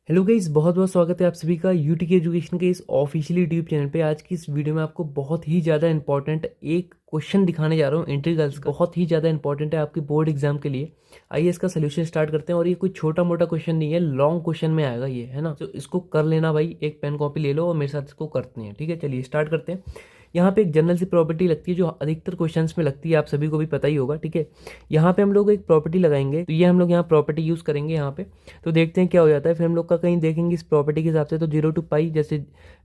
Hello guys, बहुत बहुत स्वागत है आप सभी का यूटीके एजुकेशन के इस ऑफिशियल यूट्यूब चैनल पे। आज की इस वीडियो में आपको बहुत ही ज़्यादा इंपॉर्टेंट एक क्वेश्चन दिखाने जा रहा हूँ इंटीग्रल्स का। बहुत ही ज़्यादा इंपॉर्टेंट है आपके बोर्ड एग्जाम के लिए। आइए इसका सोल्यूशन स्टार्ट करते हैं। और ये कोई छोटा मोटा क्वेश्चन नहीं है, लॉन्ग क्वेश्चन में आएगा ये, है ना। तो इसको कर लेना भाई, एक पेन कॉपी ले लो और मेरे साथ इसको करते हैं। ठीक है, चलिए स्टार्ट करते हैं। यहाँ पे एक जनरल सी प्रॉपर्टी लगती है जो अधिकतर क्वेश्चंस में लगती है, आप सभी को भी पता ही होगा। ठीक है, यहाँ पे हम लोग एक प्रॉपर्टी लगाएंगे, तो ये हम लोग यहाँ प्रॉपर्टी यूज़ करेंगे यहाँ पे। तो देखते हैं क्या हो जाता है। फिर हम लोग का कहीं देखेंगे इस प्रॉपर्टी के हिसाब से, तो 0 to π, जैसे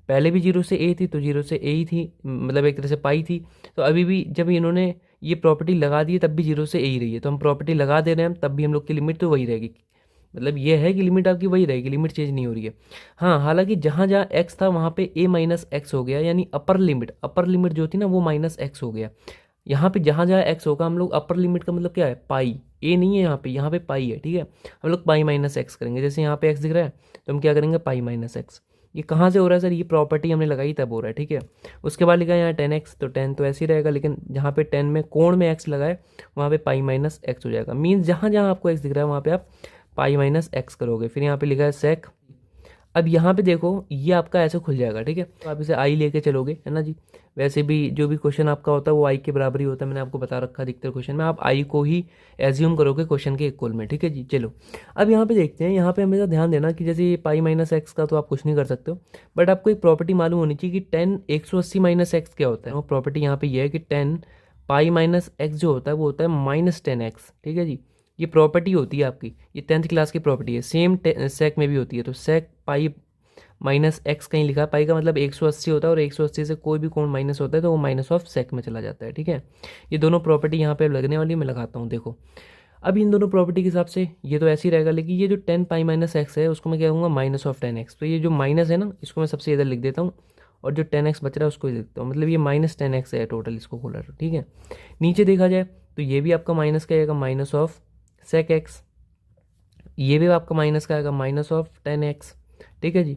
पहले भी 0 से a थी तो 0 से a ही थी, मतलब एक तरह से पाई थी। तो अभी भी जब इन्होंने ये प्रॉपर्टी लगा दी है तब भी 0 से a ही रही है। तो हम प्रॉपर्टी लगा दे रहे हैं तब भी हम लोग की लिमिट तो वही रहेगी। मतलब ये है कि लिमिट आपकी वही रहेगी, लिमिट चेंज नहीं हो रही है। हाँ, हालांकि जहाँ जहाँ x था वहाँ पे a माइनस एक्स हो गया, यानी अपर लिमिट जो थी ना वो माइनस एक्स हो गया। यहाँ पे जहाँ जहाँ x होगा हम लोग अपर लिमिट का मतलब क्या है, पाई। ए नहीं है यहाँ पे पाई है। ठीक है, हम लोग पाई माइनस एक्स करेंगे। जैसे यहाँ पे x दिख रहा है तो हम क्या करेंगे, पाई माइनस एक्स। ये कहाँ से हो रहा है सर, ये प्रॉपर्टी हमने लगाई तब हो रहा है। ठीक है, उसके बाद लिखा है यहाँ 10x, तो 10 तो ऐसे ही रहेगा, लेकिन जहाँ पे 10 में कोण में x लगाए वहाँ पे पाई माइनस एक्स हो जाएगा। मीन्स जहाँ जहाँ आपको x दिख रहा है वहाँ पे आप पाई माइनस एक्स करोगे। फिर यहाँ पे लिखा है सेक। अब यहाँ पे देखो ये आपका ऐसे खुल जाएगा। ठीक है, तो आप इसे आई लेके चलोगे, है ना जी। वैसे भी जो भी क्वेश्चन आपका होता है वो आई के बराबर ही होता है, मैंने आपको बता रखा अधिकतर क्वेश्चन में आप आई को ही एज्यूम करोगे क्वेश्चन के इक्वल में। ठीक है जी, चलो अब यहाँ पे देखते हैं। यहाँ पे हमेशा ध्यान देना कि जैसे ये पाई माइनस एक्स का तो आप कुछ नहीं कर सकते हो, बट आपको एक प्रॉपर्टी मालूम होनी चाहिए कि 10 180 माइनस एक्स क्या होता है। वो प्रॉपर्टी यहाँ पे ये है कि 10 पाई माइनस एक्स जो होता है वो होता है -10x। ठीक है जी, ये प्रॉपर्टी होती है आपकी, ये 10th क्लास की प्रॉपर्टी है। सेम सेक में भी होती है। तो सेक पाई माइनस एक्स कहीं लिखा है, पाई का मतलब 180 होता है, और 180 से कोई भी कोण माइनस होता है तो वो माइनस ऑफ सेक में चला जाता है। ठीक है, ये दोनों प्रॉपर्टी यहाँ पे लगने वाली मैं लगाता हूँ। देखो अब इन दोनों प्रॉपर्टी के हिसाब से ये तो ऐसे ही रहेगा, लेकिन ये जो 10 पाई माइनस एक्स है उसको मैं क्या कहूँगा, -10x। तो ये जो माइनस है ना इसको मैं सबसे इधर लिख देता हूँ, और जो 10x बच रहा है उसको ही लिखता हूँ। मतलब ये -10x है टोटल, इसको खोला। ठीक है, नीचे देखा जाए तो ये भी आपका माइनस का आएगा, माइनस ऑफ सेक एक्स। ये भी आपका माइनस का आएगा, -10x। ठीक है जी,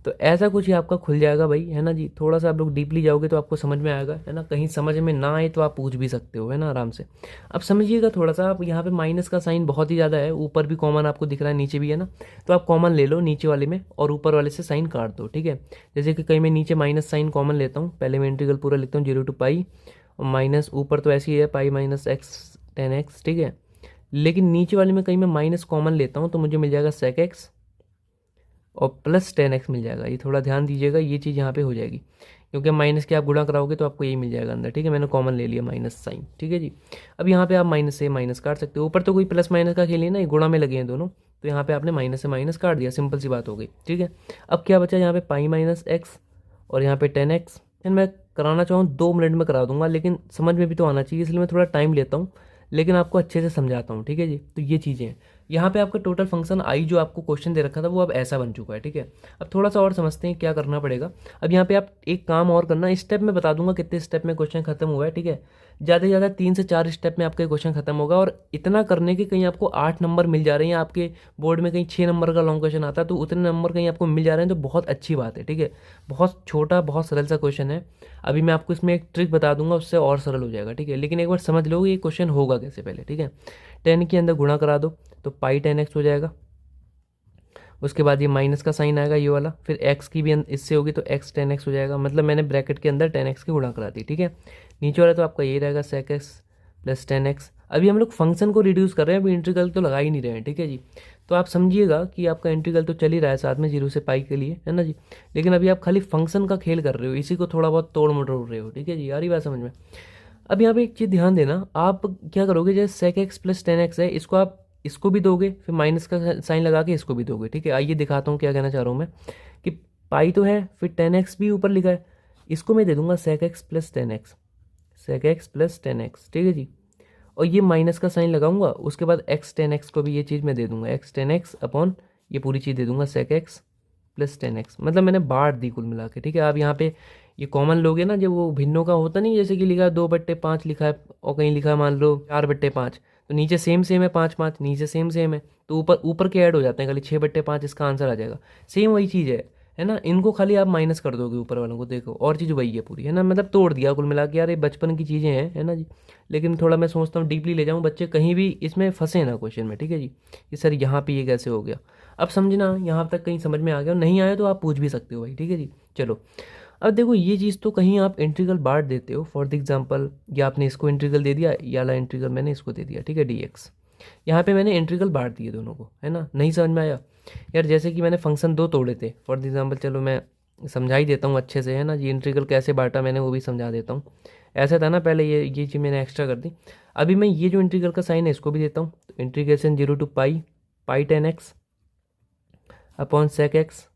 तो ऐसा कुछ ही आपका खुल जाएगा भाई, है ना जी। थोड़ा सा आप लोग डीपली जाओगे तो आपको समझ में आएगा, है ना। कहीं समझ में ना आए तो आप पूछ भी सकते हो, है ना, आराम से। अब समझिएगा थोड़ा सा, आप यहाँ पे माइनस का साइन बहुत ही ज़्यादा है, ऊपर भी कॉमन आपको दिख रहा है, नीचे भी, है ना। तो आप कॉमन ले लो नीचे वाले में और ऊपर वाले से साइन काट दो। ठीक है, जैसे कि कहीं मैं नीचे माइनस साइन कॉमन लेता हूँ, पहले मैं इंटीग्रल पूरा लिखता हूँ 0 to π, और माइनस ऊपर तो ऐसे ही है पाई माइनस एक्स 10x। ठीक है, लेकिन नीचे वाले में कहीं मैं माइनस कॉमन लेता हूँ तो मुझे मिल जाएगा सेक एक्स, और +10x मिल जाएगा। ये थोड़ा ध्यान दीजिएगा, ये चीज़ यहाँ पे हो जाएगी, क्योंकि माइनस के आप गुणा कराओगे तो आपको यही मिल जाएगा अंदर। ठीक है, मैंने कॉमन ले लिया माइनस साइन। ठीक है जी, अब यहाँ पे आप माइनस से माइनस काट सकते हो। ऊपर तो कोई प्लस माइनस का खेल है ना, ये गुणा में लगे हैं दोनों, तो यहाँ पे आपने माइनस से माइनस काट दिया, सिंपल सी बात हो गई। ठीक है, अब क्या बचा यहाँ पे, पाई माइनस एक्स और यहाँ पे 10x। मैं कराना चाहूँ 2 मिनट में करा दूंगा, लेकिन समझ में भी तो आना चाहिए, इसलिए मैं थोड़ा टाइम लेता हूँ, लेकिन आपको अच्छे से समझाता हूँ। ठीक है जी, तो ये चीज़ें हैं। यहाँ पे आपका टोटल फंक्शन आई जो आपको क्वेश्चन दे रखा था वो अब ऐसा बन चुका है। ठीक है, अब थोड़ा सा और समझते हैं क्या करना पड़ेगा। अब यहाँ पे आप एक काम और करना, स्टेप में बता दूंगा कितने स्टेप में क्वेश्चन खत्म हुआ है। ठीक है, ज़्यादा से ज़्यादा 3 से 4 स्टेप में आपका क्वेश्चन खत्म होगा, और इतना करने के कहीं आपको 8 नंबर मिल जा रहे हैं, आपके बोर्ड में कहीं 6 नंबर का लॉन्ग क्वेश्चन आता है तो उतने नंबर कहीं आपको मिल जा रहे हैं, तो बहुत अच्छी बात है। ठीक है, बहुत छोटा बहुत सरल सा क्वेश्चन है। अभी मैं आपको इसमें एक ट्रिक बता दूंगा, उससे और सरल हो जाएगा। ठीक है, लेकिन एक बार समझ लो ये क्वेश्चन होगा कैसे पहले। ठीक है, 10 के अंदर गुणा करा दो तो पाई 10x हो जाएगा। उसके बाद ये माइनस का साइन आएगा ये वाला, फिर x की भी इससे होगी तो x 10x हो जाएगा। मतलब मैंने ब्रैकेट के अंदर 10x की गुणा करा दी। ठीक है, नीचे वाला तो आपका यही रहेगा sec x प्लस 10x। अभी हम लोग फंक्शन को रिड्यूस कर रहे हैं, अभी इंटीग्रल तो लगा ही नहीं रहे हैं। ठीक है जी, तो आप समझिएगा कि आपका इंटीग्रल तो चल ही रहा है साथ में 0 से पाई के लिए, है ना जी। लेकिन अभी आप खाली फंक्शन का खेल कर रहे हो, इसी को थोड़ा बहुत तोड़ मटोड़ रहे हो। ठीक है जी, यार ये बात समझ में। अब यहाँ पे एक चीज़ ध्यान देना, आप क्या करोगे, जैसे sec x प्लस 10x है, इसको आप इसको भी दोगे, फिर माइनस का साइन लगा के इसको भी दोगे। ठीक है, आइए दिखाता हूँ क्या कहना चाह रहा हूँ मैं, कि पाई तो है, फिर 10x भी ऊपर लिखा है, इसको मैं दे दूंगा sec x plus 10x, sec x plus 10x। ठीक है जी, और ये माइनस का साइन लगाऊंगा, उसके बाद x 10x को भी ये चीज़ मैं दे दूंगा, x 10x अपॉन ये पूरी चीज़ दे दूंगा sec x प्लस 10x। मतलब मैंने बांट दी कुल मिला के। ठीक है, आप यहाँ पे ये कॉमन लोगे ना, जब वो भिन्नों का होता नहीं, जैसे कि लिखा है 2/5 लिखा है, और कहीं लिखा है मान लो 4/5, तो नीचे सेम सेम है 5 5, नीचे सेम सेम है, तो ऊपर ऊपर के ऐड हो जाते हैं, खाली 6/5 इसका आंसर आ जाएगा। सेम वही चीज़ है ना। इनको खाली आप माइनस कर दोगे ऊपर वालों को, देखो और चीज़ वही है पूरी, है ना। मतलब तोड़ दिया कुल मिला के, यार ये बचपन की चीज़ें हैं, है ना जी। लेकिन थोड़ा मैं सोचता हूँ डीपली ले जाऊँ, बच्चे कहीं भी इसमें फंसे ना क्वेश्चन में। ठीक है जी, कि सर यहाँ पे ये कैसे हो गया। अब समझना यहाँ तक कहीं समझ में आ गया, नहीं आया तो आप पूछ भी सकते हो भाई, ठीक है जी। चलो अब देखो ये चीज़ तो कहीं आप इंटीग्रल बांट देते हो फॉर द एग्जांपल, या आपने इसको इंटीग्रल दे दिया, या वाला इंटीग्रल मैंने इसको दे दिया, ठीक है dx। यहाँ पे मैंने इंटीग्रल बांट दिए दोनों को, है ना, नहीं समझ में आया यार। जैसे कि मैंने फंक्शन दो तोड़े थे फॉर द एग्जांपल, चलो मैं समझा ही देता हूँ अच्छे से, है ना, ये इंटीग्रल कैसे बांटा मैंने वो भी समझा देता हूँ। ऐसा था ना पहले, ये चीज़ मैंने एक्स्ट्रा कर दी। अभी मैं ये जो इंटीग्रल का साइन है इसको भी देता हूँ, तो integration 0 to pi 10x upon sec x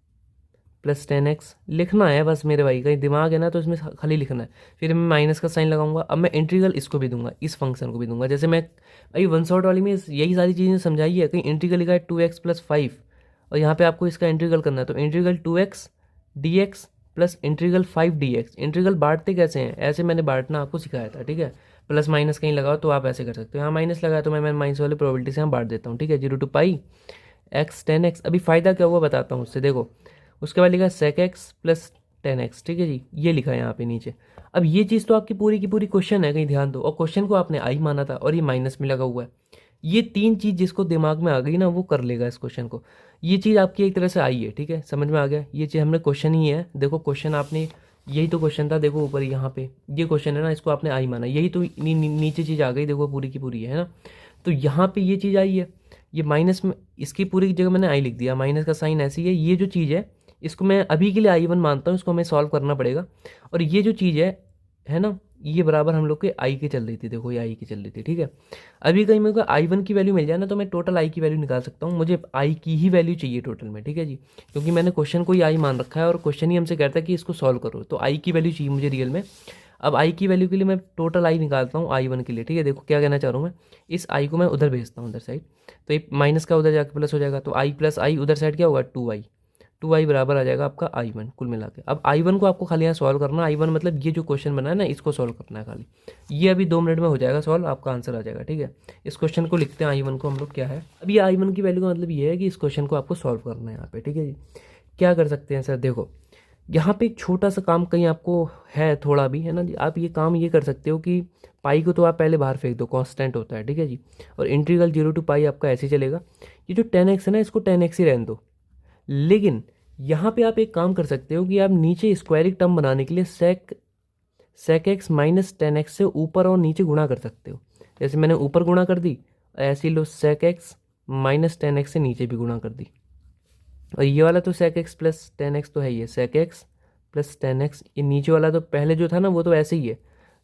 plus 10x लिखना है बस मेरे भाई, कहीं दिमाग है ना तो इसमें खाली लिखना है। फिर मैं माइनस का साइन लगाऊंगा। अब मैं इंटीग्रल इसको भी दूंगा, इस फंक्शन को भी दूंगा। जैसे मैं भाई वन शॉट वाली में यही सारी चीज़ें समझाई है। कहीं इंटीग्रल लिखा है 2x प्लस 5 और यहाँ पे आपको इसका इंटीग्रल करना है, तो integral 2x dx plus integral 5 dx। Integral बांटते कैसे हैं, ऐसे मैंने बांटना आपको सिखाया था, ठीक है। प्लस माइनस कहीं लगाओ तो आप ऐसे कर सकते हो। यहाँ माइनस लगाया तो मैं माइनस वाली प्रोबेबिलिटी से यहाँ बांट देता हूँ, ठीक है। 0 टू पाई x 10x। अभी फ़ायदा क्या हुआ बताता हूँ उससे, देखो उसके बाद लिखा है सेक एक्स प्लस 10x, ठीक है जी, ये लिखा है यहाँ पे नीचे। अब ये चीज़ तो आपकी पूरी की पूरी क्वेश्चन है, कहीं ध्यान दो, और क्वेश्चन को आपने आई माना था और ये माइनस में लगा हुआ है। ये तीन चीज़ जिसको दिमाग में आ गई ना वो कर लेगा इस क्वेश्चन को। ये चीज़ आपकी एक तरह से आई है, ठीक है, समझ में आ गया। ये चीज़ हमने क्वेश्चन ही है, देखो क्वेश्चन आपने, यही तो क्वेश्चन था, देखो ऊपर यहाँ पे ये क्वेश्चन है ना, इसको आपने आई माना, यही तो नीचे चीज़ आ गई, देखो पूरी की पूरी है ना। तो यहाँ पे ये चीज़ आई है, ये माइनस में, इसकी पूरी जगह मैंने आई लिख दिया, माइनस का साइन ऐसी है। ये जो चीज़ है इसको मैं अभी के लिए I1 मानता हूँ, इसको हमें सॉल्व करना पड़ेगा। और ये जो चीज़ है ना, ये बराबर हम लोग के आई के चल रही थी, देखो ये आई की चल रही थी, ठीक है। अभी कहीं मेरे को I1 की वैल्यू मिल जाए ना तो मैं टोटल आई की वैल्यू निकाल सकता हूँ। मुझे आई की ही वैल्यू चाहिए टोटल में, ठीक है जी, क्योंकि मैंने क्वेश्चन को ही आई मान रखा है और क्वेश्चन ही हमसे कहता है कि इसको सॉल्व करो, तो आई की वैल्यू चाहिए मुझे रियल में। अब आई की वैल्यू के लिए मैं टोटल आई निकालता हूँ I1 के लिए, ठीक है। देखो क्या कहना चाह रहा हूँ मैं, इस आई को मैं उधर भेजता हूँ उधर साइड, तो ये माइनस का उधर जाकर प्लस हो जाएगा, तो आई प्लस आई उधर साइड क्या होगा 2i बराबर आ जाएगा आपका I1 कुल मिला के। अब I1 को आपको खाली यहाँ सॉल्व करना है। I1 मतलब ये जो क्वेश्चन बना है ना, इसको सॉल्व करना है खाली। ये अभी 2 मिनट में हो जाएगा सॉल्व, आपका आंसर आ जाएगा, ठीक है। इस क्वेश्चन को लिखते हैं I1 को हम लोग, क्या है अब ये I1 की वैल्यू का मतलब ये है कि इस क्वेश्चन को आपको सॉल्व करना है यहाँ पे, ठीक है जी। क्या कर सकते हैं सर, देखो यहाँ पे एक छोटा सा काम कहीं आपको है थोड़ा भी, है ना जी। आप ये काम ये कर सकते हो कि पाई को तो आप पहले बाहर फेंक दो, कांस्टेंट होता है, ठीक है जी। और इंटीग्रल 0 टू पाई आपका ऐसे ही चलेगा। ये जो 10x है ना, इसको 10x ही रहने दो। लेकिन यहाँ पे आप एक काम कर सकते हो कि आप नीचे स्क्वायरिक टर्म बनाने के लिए सेक एक्स माइनस 10x से ऊपर और नीचे गुणा कर सकते हो। जैसे मैंने ऊपर गुणा कर दी, ऐसे ही लो सेक एक्स माइनस 10x से नीचे भी गुणा कर दी। और ये वाला तो सेक एक्स प्लस 10x तो है ही है, सेक एक्स प्लस 10x। ये नीचे वाला तो पहले जो था ना वो तो ऐसे ही है,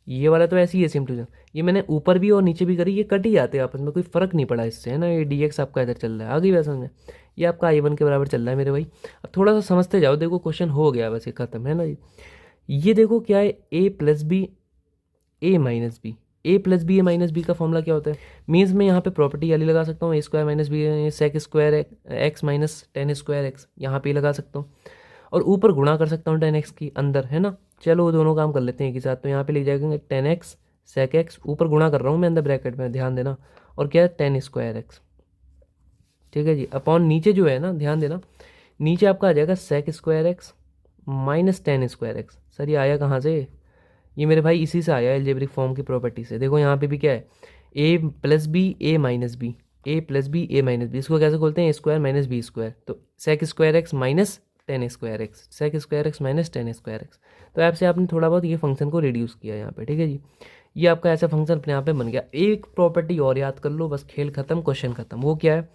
ये वाला तो ऐसे ही है सिंपल। ये मैंने ऊपर भी और नीचे भी करी, ये कट ही जाते हैं आपस में, कोई फ़र्क नहीं पड़ा इससे, है ना। ये dx आपका इधर चल रहा है, आ गई बात समझ। ये आपका I1 के बराबर चल रहा है मेरे भाई। अब थोड़ा सा समझते जाओ, देखो क्वेश्चन हो गया वैसे ख़त्म, है ना जी। ये देखो क्या है, a plus B A minus B, A plus B A minus B का फॉर्मूला क्या होता है। मीन्स मैं यहाँ पे प्रॉपर्टी वाली लगा सकता हूँ, A square minus B sec square x minus 10 square X, यहाँ पे लगा सकता हूँ। और ऊपर गुणा कर सकता हूँ 10x की अंदर, है ना। चलो वो दोनों काम कर लेते हैं एक ही साथ, तो यहाँ पे लिख जाएगा 10x सेक एक्स, ऊपर गुणा कर रहा हूँ मैं अंदर ब्रैकेट में, ध्यान देना। और क्या है 10 स्क्वायर एक्स, ठीक है जी। अपॉन नीचे जो है ना, ध्यान देना, नीचे आपका आ जाएगा sec square x minus 10 square x. Sir ये आया कहाँ से, ये मेरे भाई इसी से आया एल्जेब्रिक फॉर्म की प्रॉपर्टी से। देखो यहाँ पे भी क्या है, A plus B A minus B, A plus B A minus B, इसको कैसे खोलते हैं, A square minus B square, तो sec square x minus 10 square x, sec square x minus 10 square x. तो ऐप से आपने थोड़ा बहुत ये फंक्शन को रिड्यूस किया यहाँ पे, ठीक है जी। ये आपका ऐसा फंक्शन अपने आप में बन गया। एक प्रॉपर्टी और याद कर लो, बस खेल खत्म, क्वेश्चन खत्म। वो क्या है,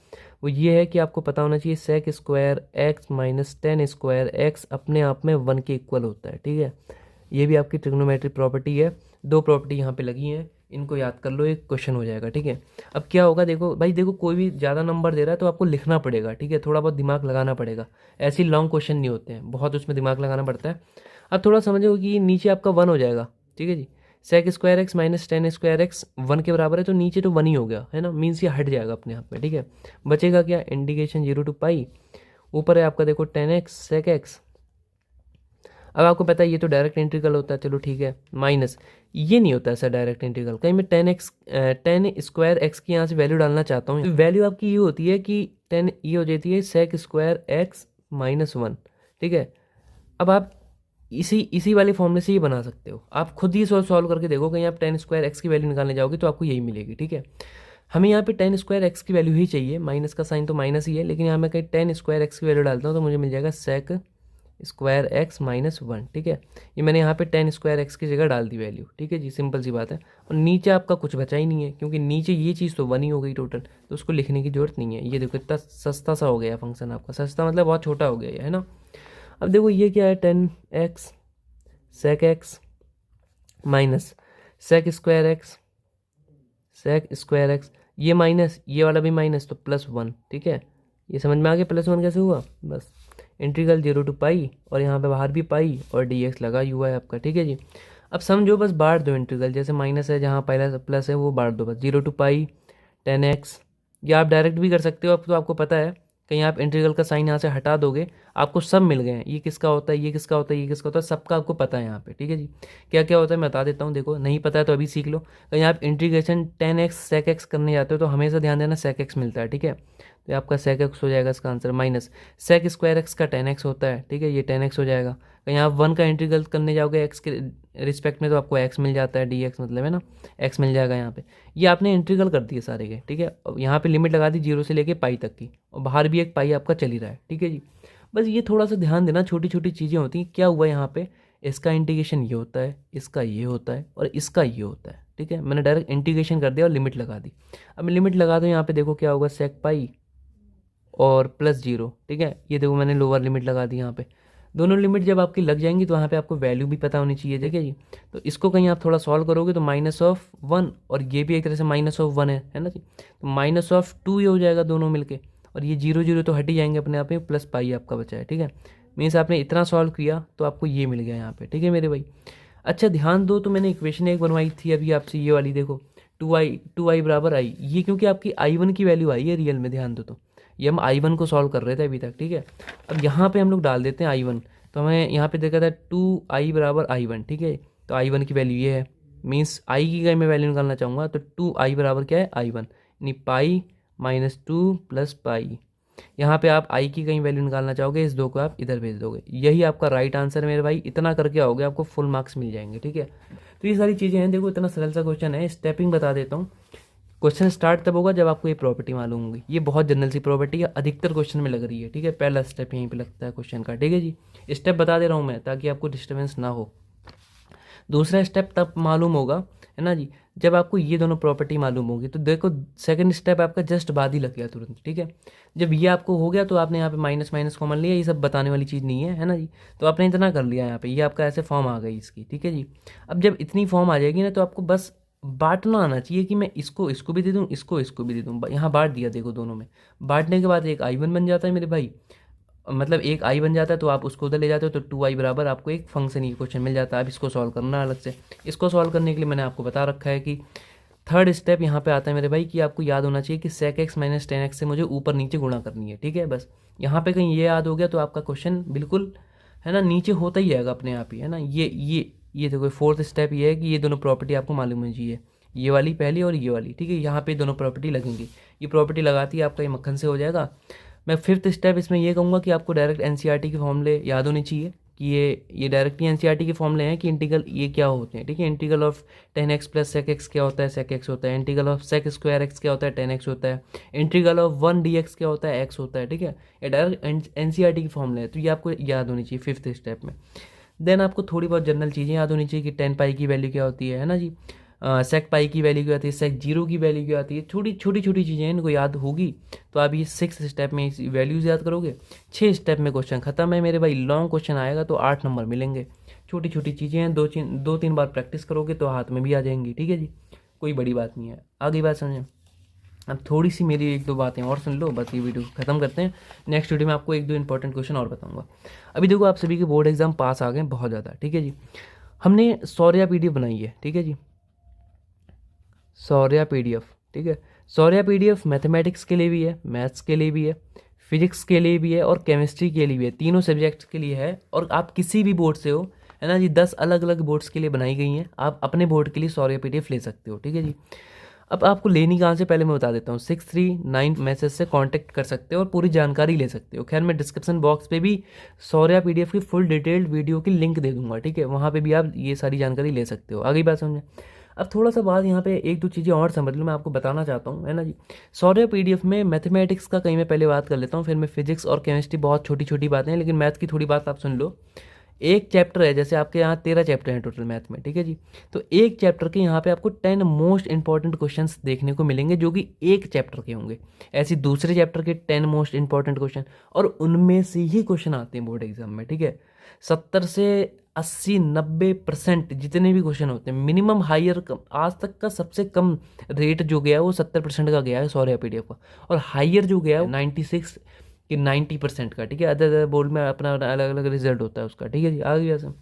वो ये है कि आपको पता होना चाहिए sec square x minus 10 square x अपने आप में 1 के इक्वल होता है, ठीक है। ये भी आपकी ट्रिग्नोमेट्री प्रॉपर्टी है। 2 प्रॉपर्टी यहाँ पे लगी हैं, इनको याद कर लो, एक क्वेश्चन हो जाएगा, ठीक है। अब क्या होगा, देखो भाई, देखो कोई भी ज़्यादा नंबर दे रहा है तो आपको लिखना पड़ेगा, ठीक है, थोड़ा बहुत दिमाग लगाना पड़ेगा। ऐसे लॉन्ग क्वेश्चन नहीं होते हैं, बहुत उसमें दिमाग लगाना पड़ता है। अब थोड़ा समझो कि नीचे आपका 1 हो जाएगा, ठीक है जी। Sec square x minus 10 square X 1 के बराबर है, तो नीचे तो 1 ही हो गया, है ना, मीन्स ये हट जाएगा अपने आप में, ठीक है। बचेगा क्या, इंटीग्रेशन 0 टू पाई, ऊपर है आपका देखो 10x सेक एक्स। अब आपको पता है ये तो डायरेक्ट इंटीग्रल होता है, चलो ठीक है, माइनस ये नहीं होता ऐसा डायरेक्ट इंटीग्रल। कहीं मैं 10 स्क्वायर एक्स की यहाँ से वैल्यू डालना चाहता हूँ, वैल्यू आपकी ये होती है कि 10 ये हो जाती है सेक स्क्वायर एक्स माइनस 1, ठीक है। अब आप इसी वाले फॉर्मूले से ये बना सकते हो, आप खुद ही सॉल्व करके देखो, कहीं आप 10 स्क्वायर एक्स की वैल्यू निकालने जाओगे तो आपको यही मिलेगी, ठीक है। हमें यहाँ पे टेन स्क्वायर एक्स की वैल्यू ही चाहिए, माइनस का साइन तो माइनस ही है, लेकिन यहाँ मैं कहीं टेन स्क्वायर एक्स की वैल्यू डालता हूँ तो मुझे मिल जाएगा sec square x minus one. ठीक है, ये मैंने यहाँ पे टेन स्क्वायर एक्स की जगह डाल दी वैल्यू। ठीक है जी, सिंपल सी बात है। और नीचे आपका कुछ बचा ही नहीं है, क्योंकि नीचे ये चीज़ तो वन ही हो गई टोटल, तो उसको लिखने की जरूरत नहीं है। ये देखो इतना सस्ता सा हो गया फंक्शन आपका, सस्ता मतलब बहुत छोटा हो गया है ना। अब देखो ये क्या है, tan x sec x minus sec square x, sec square x, ये माइनस ये वाला भी माइनस, तो प्लस वन। ठीक है, ये समझ में आ गया प्लस वन कैसे हुआ। बस इंटीग्रल 0 to पाई, और यहाँ पे बाहर भी पाई और डी एक्स लगा हुआ है आपका। ठीक है जी, अब समझो बस बांट दो इंटीग्रल, जैसे माइनस है जहाँ पहला प्लस है वो बांट दो बस, 0 to पाई टेन एक्स। या आप डायरेक्ट भी कर सकते हो, अब तो आपको पता है, कहीं आप इंटीग्रल का साइन यहाँ से हटा दोगे आपको सब मिल गए हैं, ये किसका होता है, ये किसका होता है, ये किसका होता है, सबका आपको पता है यहाँ पे। ठीक है जी, क्या क्या होता है मैं बता देता हूँ, देखो नहीं पता है तो अभी सीख लो। कहीं आप integration tan x sec x करने जाते हो तो हमेशा ध्यान देना सेक एक्स मिलता है। ठीक है, तो आपका सेक एक्स हो जाएगा इसका answer, minus sec square x का टेन एक्स होता है। ठीक है, ये टेन एक्स हो जाएगा। कहीं आप वन का इंटीग्रल करने जाओगे एक्स के रिस्पेक्ट में तो आपको एक्स मिल जाता है, डी एक्स मतलब है ना, एक्स मिल जाएगा यहाँ पे। ये आपने इंटीग्रल कर दिए सारे के। ठीक है, अब यहाँ पे लिमिट लगा दी 0 से लेके पाई तक की, और बाहर भी एक पाई आपका चल ही रहा है। ठीक है जी, बस ये थोड़ा सा ध्यान देना, छोटी छोटी चीज़ें होती हैं। क्या हुआ यहाँ पे, इसका इंटीग्रेशन ये होता है, इसका ये होता है, और इसका ये होता है। ठीक है, मैंने डायरेक्ट इंटीग्रेशन कर दिया और लिमिट लगा दी। अब मैं लिमिट लगा दूँ यहाँ पे, देखो क्या होगा, सेक पाई और प्लस 0। ठीक है, ये देखो मैंने लोअर लिमिट लगा दी यहाँ पे। दोनों लिमिट जब आपकी लग जाएंगी तो वहाँ पे आपको वैल्यू भी पता होनी चाहिए। ठीक है जी, तो इसको कहीं आप थोड़ा सॉल्व करोगे तो माइनस ऑफ वन, और ये भी एक तरह से माइनस ऑफ वन है ना जी, तो माइनस ऑफ टू ये हो जाएगा दोनों मिलके, और ये 0 0 तो हट ही जाएंगे अपने आप में, प्लस पाई आपका बचा है। ठीक है, मीन्स आपने इतना सॉल्व किया तो आपको ये मिल गया यहाँ पे। ठीक है मेरे भाई, अच्छा ध्यान दो, तो मैंने इक्वेशन एक बनवाई थी अभी आपसे, ये वाली देखो, टू आई बराबर आई, ये क्योंकि आपकी आई वन की वैल्यू आई है रियल में, ध्यान दो। तो ये हम आई वन को सॉल्व कर रहे थे अभी तक। ठीक है, अब यहाँ पे हम लोग डाल देते हैं आई वन, तो हमें यहाँ पे देखा था टू आई बराबर आई वन। ठीक है, तो आई वन की वैल्यू ये है, मीन्स आई की अगर मैं वैल्यू निकालना चाहूँगा तो टू आई बराबर क्या है, आई वन, यानी pi minus two plus pi. यहाँ पे आप आई की कहीं वैल्यू निकालना चाहोगे, इस दो को आप इधर भेज दोगे, यही आपका राइट आंसर है मेरे भाई। इतना करके आओगे आपको फुल मार्क्स मिल जाएंगे। ठीक है, तो ये सारी चीज़ें हैं, देखो इतना सरल सा क्वेश्चन है। स्टेपिंग बता देता हूँ, क्वेश्चन स्टार्ट तब होगा जब आपको ये प्रॉपर्टी मालूम होगी। ये बहुत जनरल सी प्रॉपर्टी है, अधिकतर क्वेश्चन में लग रही है। ठीक है, पहला स्टेप यहीं पे लगता है क्वेश्चन का। ठीक है जी, स्टेप बता दे रहा हूँ मैं ताकि आपको डिस्टर्बेंस ना हो। दूसरा स्टेप तब मालूम होगा, है ना जी, जब आपको ये दोनों प्रॉपर्टी मालूम होगी। तो देखो सेकंड स्टेप आपका जस्ट बाद ही लग गया तुरंत। ठीक है, जब ये आपको हो गया तो आपने यहाँ पे माइनस माइनस कॉमन लिया, ये सब बताने वाली चीज़ नहीं है ना जी, तो आपने इतना कर लिया यहाँ पे, ये आपका ऐसे फॉर्म आ गई इसकी। ठीक है जी, अब जब इतनी फॉर्म आ जाएगी ना तो आपको बस बांटना आना चाहिए कि मैं इसको इसको भी दे दूँ, इसको इसको भी दे दूँ। यहाँ बांट दिया देखो दोनों में, बांटने के बाद एक आई वन बन जाता है मेरे भाई, मतलब एक आई बन जाता है, तो आप उसको उधर ले जाते हो तो टू आई बराबर आपको एक फंक्शन ही क्वेश्चन मिल जाता है। अब इसको सॉल्व करना अलग से, इसको सॉल्व करने के लिए मैंने आपको बता रखा है कि थर्ड स्टेप यहाँ पे आता है मेरे भाई, कि आपको याद होना चाहिए कि sec x minus tan x से मुझे ऊपर नीचे गुणा करनी है। ठीक है, बस यहाँ पे कहीं ये याद हो गया तो आपका क्वेश्चन बिल्कुल, है ना, नीचे होता ही आएगा अपने आप ही, है ना। ये देखो फोर्थ स्टेप ये है कि ये दोनों प्रॉपर्टी आपको मालूम होनी चाहिए, ये वाली पहली और ये वाली। ठीक है, यहाँ पे दोनों प्रॉपर्टी लगेंगी, ये प्रॉपर्टी लगाती है आपका ये मक्खन से हो जाएगा। मैं फिफ्थ स्टेप इसमें ये कहूँगा कि आपको डायरेक्ट एनसीईआरटी के फॉर्मूले याद होने चाहिए, कि ये डायरेक्टली एनसीईआरटी के फॉर्मूले हैं कि इंटीग्रल ये क्या होते हैं। ठीक है, integral of tan x plus sec x क्या होता है, सेक एक्स होता है। Integral of sec square x क्या होता है, टेन एक्स होता है। Integral of one d x क्या होता है, एक्स होता है। ठीक है, ये डायरेक्ट एनसीईआरटी के फॉर्मूले हैं, तो ये आपको याद होनी चाहिए फिफ्थ स्टेप में। देन आपको थोड़ी बहुत जनरल चीज़ें याद होनी चाहिए कि टेन पाई की वैल्यू क्या होती है ना जी, सेक पाई की वैल्यू क्या आती है, सेक जीरो की वैल्यू क्या आती है। छोटी छोटी चीज़ें इनको याद होगी तो आप ये सिक्स स्टेप में वैल्यूज़ याद करोगे, 6 स्टेप में क्वेश्चन खत्म है मेरे भाई। लॉन्ग क्वेश्चन आएगा तो 8 नंबर मिलेंगे। छोटी छोटी चीज़ें हैं, दो तीन बार प्रैक्टिस करोगे तो हाथ में भी आ जाएंगी। ठीक है जी, कोई बड़ी बात नहीं है। आगे बात समझें, अब थोड़ी सी मेरी एक दो बातें और सुन लो, बस ये वीडियो खत्म करते हैं। नेक्स्ट वीडियो में आपको एक दो इंपॉर्टेंट क्वेश्चन और बताऊंगा। अभी देखो आप सभी के बोर्ड एग्जाम पास आ गए बहुत ज़्यादा। ठीक है जी, हमने सौर्या पीडीएफ बनाई है। ठीक है जी, सौर्या पीडीएफ। ठीक है, सौर्या पीडीएफ मैथमेटिक्स के लिए भी है, मैथ्स के लिए भी है, फिजिक्स के लिए भी है और केमिस्ट्री के लिए भी है, तीनों सब्जेक्ट्स के लिए है। और आप किसी भी बोर्ड से हो, है ना जी, 10 अलग अलग बोर्ड्स के लिए बनाई गई हैं। आप अपने बोर्ड के लिए सौर्या पीडीएफ ले सकते हो। ठीक है जी, अब आपको लेनी कहाँ से पहले मैं बता देता हूँ। 639 मैसेज से कांटेक्ट कर सकते हो और पूरी जानकारी ले सकते हो। खैर मैं डिस्क्रिप्शन बॉक्स पे भी सौर्या पीडीएफ की फुल डिटेल्ड वीडियो की लिंक दे दूंगा। ठीक है, वहाँ पे भी आप ये सारी जानकारी ले सकते हो। आगे बात समझें, अब थोड़ा सा बात यहाँ पे एक दो चीज़ें और समझ लो, मैं आपको बताना चाहता हूँ, है ना जी। सौर्य पीडीएफ में मैथमेटिक्स का कहीं मैं पहले बात कर लेता हूँ, फिर मैं फिजिक्स और केमिस्ट्री, बहुत छोटी छोटी बातें हैं, लेकिन मैथ की थोड़ी बात आप सुन लो। एक चैप्टर है, जैसे आपके यहाँ 13 चैप्टर हैं टोटल मैथ में, ठीक है जी। तो एक चैप्टर के यहाँ पे आपको 10 मोस्ट इंपॉर्टेंट क्वेश्चंस देखने को मिलेंगे, जो कि एक चैप्टर के होंगे। ऐसे दूसरे चैप्टर के 10 मोस्ट इंपॉर्टेंट क्वेश्चन, और उनमें से ही क्वेश्चन आते हैं बोर्ड एग्जाम में, ठीक है। 70 से 80-90% जितने भी क्वेश्चन होते हैं, मिनिमम हायर आज तक का सबसे कम रेट जो गया है वो 70% का गया है सॉरी पीडीएफ का, और हायर जो गया है 96 कि 90% का, ठीक है। अदर अदर बोर्ड में अपना अलग अलग रिजल्ट होता है उसका, ठीक है जी। आ गया सर।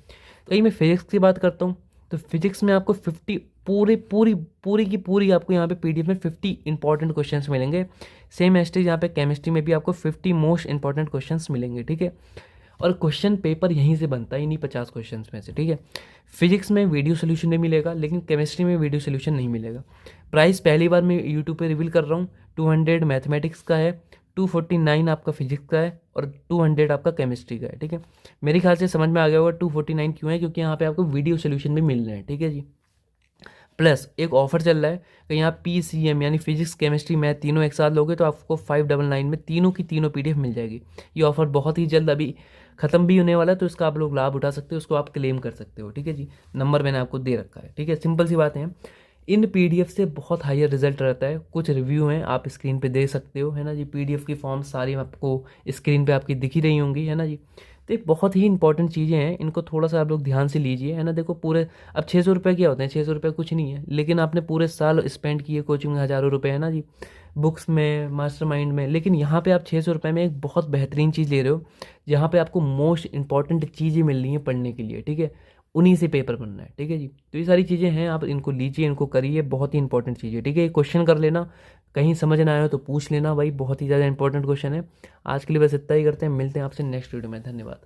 कहीं मैं फिजिक्स की बात करता हूँ, तो फिजिक्स में आपको 50 पूरी की पूरी आपको यहाँ पे पीडीएफ में 50 इंपॉर्टेंट क्वेश्चंस मिलेंगे। सेम एस्टेज यहाँ पे केमिस्ट्री में भी आपको 50 मोस्ट इंपॉर्टेंट क्वेश्चंस मिलेंगे, ठीक है। और क्वेश्चन पेपर यहीं से बनता है, इन्हीं 50 क्वेश्चन में से, ठीक है। फिजिक्स में वीडियो सोल्यूशन नहीं मिलेगा, लेकिन केमिस्ट्री में वीडियो सोल्यूशन नहीं मिलेगा। प्राइस पहली बार मैं यूट्यूब पे रिवील कर रहा हूँ, 200 मैथमेटिक्स का है, 249 आपका फिजिक्स का है, और 200 आपका केमिस्ट्री का है, ठीक है। मेरे ख्याल से समझ में आ गया होगा 249 क्यों है, क्योंकि यहाँ पे आपको वीडियो सोल्यूशन भी मिल रहे हैं, ठीक है जी। प्लस एक ऑफर चल रहा है कि यहाँ PCM यानी फिजिक्स केमिस्ट्री मैथ तीनों एक साथ लोगे तो आपको 599 में तीनों की तीनों PDF मिल जाएगी। ये ऑफर बहुत ही जल्द अभी ख़त्म भी होने वाला है, तो इसका आप लोग लाभ उठा सकते हो, उसको आप क्लेम कर सकते हो, ठीक है जी। नंबर मैंने आपको दे रखा है, ठीक है। सिंपल सी बातें हैं। इन PDF से बहुत हायर रिजल्ट रहता है। कुछ रिव्यू हैं, आप स्क्रीन पे दे सकते हो, है ना जी। PDF की फॉर्म सारी आपको स्क्रीन पे आपकी दिखी रही होंगी, है ना जी। तो ये बहुत ही इंपॉर्टेंट चीज़ें हैं, इनको थोड़ा सा आप लोग ध्यान से लीजिए, है ना। देखो पूरे अब 600 रुपये क्या होते हैं, 600 रुपये कुछ नहीं है, लेकिन आपने पूरे साल स्पेंड किए कोचिंग में, हज़ारों रुपये, है ना जी, बुक्स में, मास्टरमाइंड में, लेकिन यहाँ पे आप 600 रुपये में एक बहुत बेहतरीन चीज़ ले रहे हो, जहाँ पे आपको मोस्ट इंपॉर्टेंट चीज़ें मिल रही हैं पढ़ने के लिए, ठीक है। उन्हीं से पेपर बनना है, ठीक है जी। तो ये सारी चीज़ें हैं, आप इनको लीजिए, इनको करिए, बहुत ही इंपॉर्टेंट चीज़ है, ठीक है। ये क्वेश्चन कर लेना, कहीं समझ ना आए हो तो पूछ लेना भाई, बहुत ही ज़्यादा इंपॉर्टेंट क्वेश्चन है। आज के लिए बस इतना ही करते हैं, मिलते हैं आपसे नेक्स्ट वीडियो में, धन्यवाद।